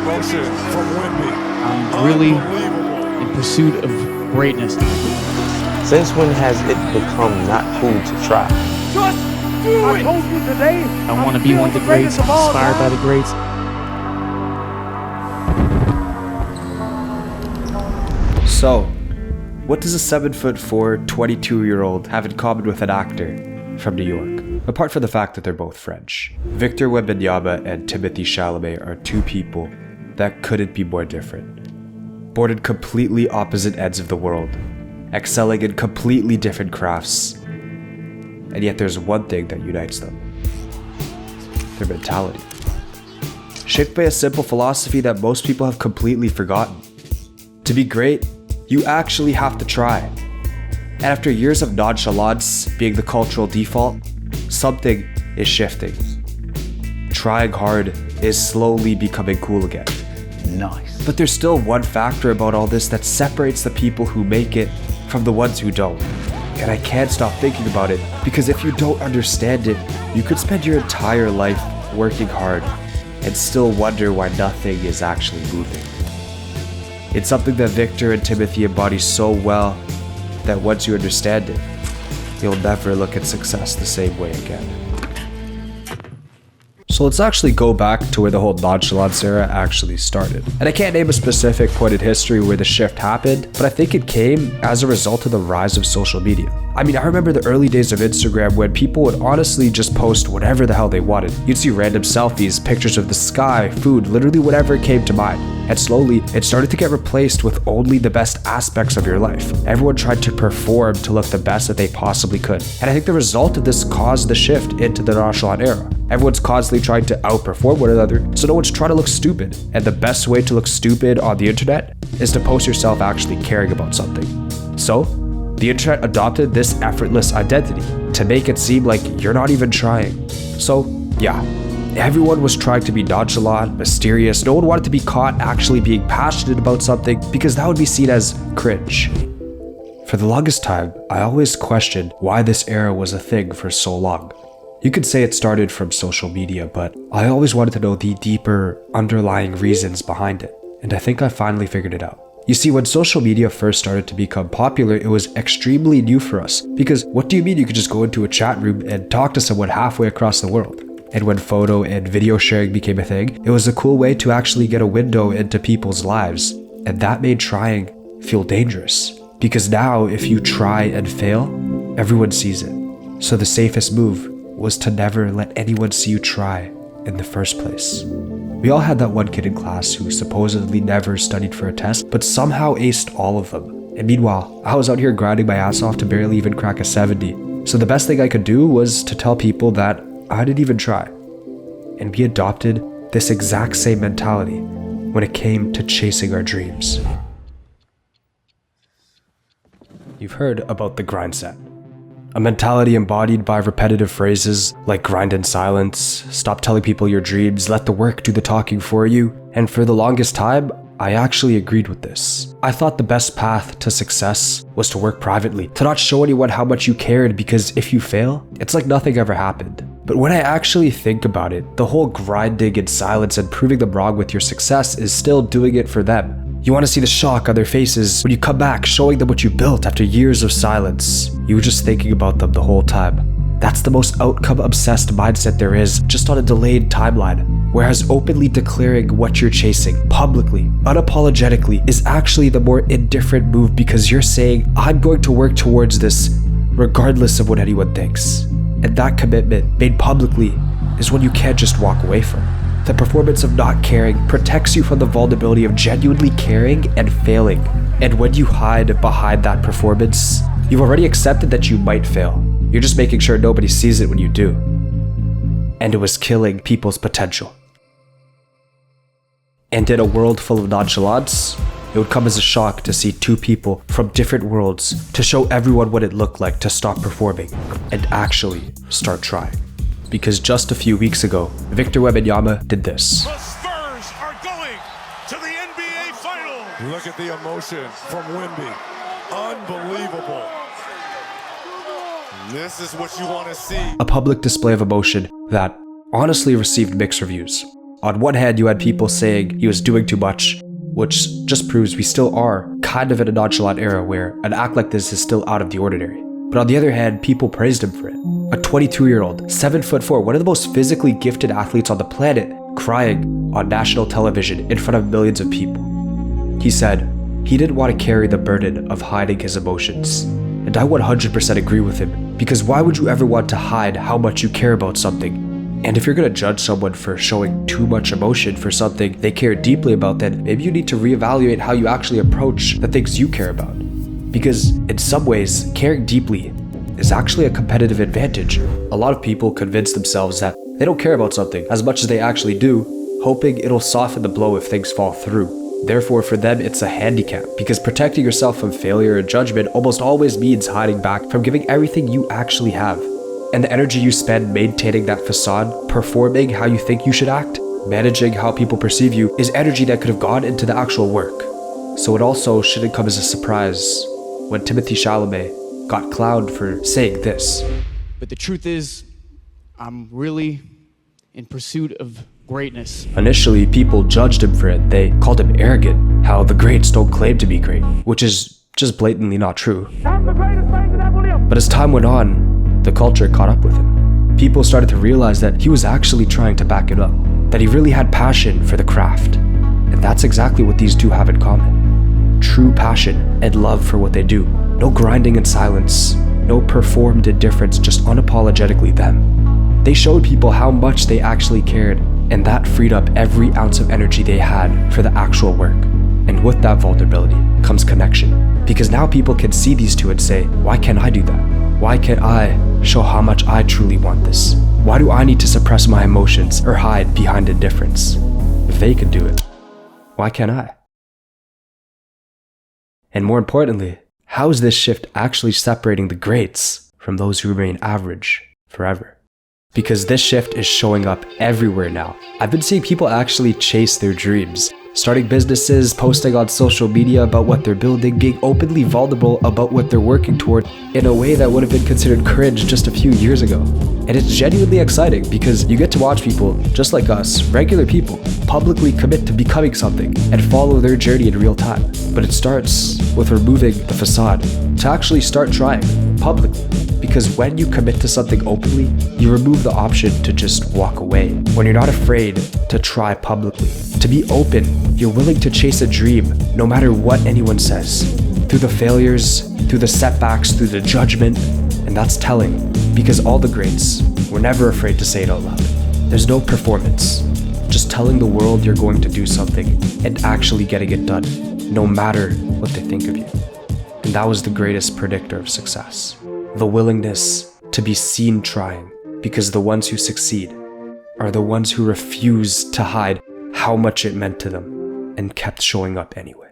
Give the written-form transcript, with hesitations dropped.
emotion from Wemby. I'm really in pursuit of greatness. Since when has it become not cool to try? Just do it! I told you today. I want to be one of the greats, inspired by the greats. So, what does a 7'4", 22-year-old have in common with an actor from New York? Apart from the fact that they're both French. Victor Wembanyama and Timothee Chalamet are two people that couldn't be more different. Born in completely opposite ends of the world, excelling in completely different crafts, and yet there's one thing that unites them: their mentality. Shaped by a simple philosophy that most people have completely forgotten. To be great, you actually have to try. And after years of nonchalance being the cultural default, something is shifting. Trying hard is slowly becoming cool again. Nice. But there's still one factor about all this that separates the people who make it from the ones who don't. And I can't stop thinking about it, because if you don't understand it, you could spend your entire life working hard and still wonder why nothing is actually moving. It's something that Victor and Timothy embody so well that once you understand it, you'll never look at success the same way again. So let's actually go back to where the whole nonchalance era actually started. And I can't name a specific point in history where the shift happened, but I think it came as a result of the rise of social media. I mean, I remember the early days of Instagram when people would honestly just post whatever the hell they wanted. You'd see random selfies, pictures of the sky, food, literally whatever came to mind. And slowly, it started to get replaced with only the best aspects of your life. Everyone tried to perform to look the best that they possibly could. And I think the result of this caused the shift into the nonchalant era. Everyone's constantly trying to outperform one another, so no one's trying to look stupid. And the best way to look stupid on the internet is to post yourself actually caring about something. So, the internet adopted this effortless identity to make it seem like you're not even trying. So, yeah. Everyone was trying to be nonchalant, mysterious. No one wanted to be caught actually being passionate about something because that would be seen as cringe. For the longest time, I always questioned why this era was a thing for so long. You could say it started from social media, but I always wanted to know the deeper, underlying reasons behind it. And I think I finally figured it out. You see, when social media first started to become popular, it was extremely new for us. Because what do you mean you could just go into a chat room and talk to someone halfway across the world? And when photo and video sharing became a thing, it was a cool way to actually get a window into people's lives. And that made trying feel dangerous. Because now, if you try and fail, everyone sees it. So the safest move was to never let anyone see you try in the first place. We all had that one kid in class who supposedly never studied for a test, but somehow aced all of them. And meanwhile, I was out here grinding my ass off to barely even crack a 70. So the best thing I could do was to tell people that I didn't even try. And we adopted this exact same mentality when it came to chasing our dreams. You've heard about the grind set. A mentality embodied by repetitive phrases like grind in silence, stop telling people your dreams, let the work do the talking for you. And for the longest time, I actually agreed with this. I thought the best path to success was to work privately, to not show anyone how much you cared, because if you fail, it's like nothing ever happened. But when I actually think about it, the whole grinding in silence and proving them wrong with your success is still doing it for them. You want to see the shock on their faces when you come back, showing them what you built after years of silence. You were just thinking about them the whole time. That's the most outcome-obsessed mindset there is, just on a delayed timeline. Whereas openly declaring what you're chasing, publicly, unapologetically, is actually the more indifferent move, because you're saying, I'm going to work towards this regardless of what anyone thinks. And that commitment, made publicly, is one you can't just walk away from. The performance of not caring protects you from the vulnerability of genuinely caring and failing. And when you hide behind that performance, you've already accepted that you might fail. You're just making sure nobody sees it when you do. And it was killing people's potential. And in a world full of nonchalance, it would come as a shock to see two people from different worlds to show everyone what it looked like to stop performing and actually start trying. Because just a few weeks ago, Victor Wembanyama did this. The Spurs are going to the NBA Finals. Look at the emotion from Wemby. Unbelievable. This is what you want to see. A public display of emotion that honestly received mixed reviews. On one hand, you had people saying he was doing too much, which just proves we still are kind of in a nonchalant era where an act like this is still out of the ordinary. But on the other hand, people praised him for it. A 22-year-old, 7'4", one of the most physically gifted athletes on the planet, crying on national television in front of millions of people. He said he didn't want to carry the burden of hiding his emotions. And I 100% agree with him, because why would you ever want to hide how much you care about something? And if you're going to judge someone for showing too much emotion for something they care deeply about, then maybe you need to reevaluate how you actually approach the things you care about. Because in some ways, caring deeply is actually a competitive advantage. A lot of people convince themselves that they don't care about something as much as they actually do, hoping it'll soften the blow if things fall through. Therefore, for them, it's a handicap, because protecting yourself from failure or judgment almost always means hiding back from giving everything you actually have. And the energy you spend maintaining that facade, performing how you think you should act, managing how people perceive you, is energy that could have gone into the actual work. So it also shouldn't come as a surprise when Timothee Chalamet got clowned for saying this. But the truth is, I'm really in pursuit of greatness. Initially, people judged him for it. They called him arrogant, how the greats don't claim to be great, which is just blatantly not true. But as time went on, the culture caught up with him. People started to realize that he was actually trying to back it up, that he really had passion for the craft. And that's exactly what these two have in common. True passion and love for what they do. No grinding in silence, no performed indifference, just unapologetically them. They showed people how much they actually cared, and that freed up every ounce of energy they had for the actual work. And with that vulnerability comes connection. Because now people can see these two and say, why can't I do that? Why can't I show how much I truly want this? Why do I need to suppress my emotions or hide behind indifference? If they can do it, why can't I? And more importantly, how is this shift actually separating the greats from those who remain average forever? Because this shift is showing up everywhere now. I've been seeing people actually chase their dreams, starting businesses, posting on social media about what they're building, being openly vulnerable about what they're working toward in a way that would have been considered cringe just a few years ago. And it's genuinely exciting because you get to watch people, just like us, regular people, publicly commit to becoming something and follow their journey in real time. But it starts with removing the facade to actually start trying publicly. Because when you commit to something openly, you remove the option to just walk away. When you're not afraid to try publicly, to be open, you're willing to chase a dream no matter what anyone says. Through the failures, through the setbacks, through the judgment. And that's telling, because all the greats were never afraid to say it out loud. There's no performance, just telling the world you're going to do something and actually getting it done, no matter what they think of you. And that was the greatest predictor of success. The willingness to be seen trying, because the ones who succeed are the ones who refuse to hide how much it meant to them and kept showing up anyway.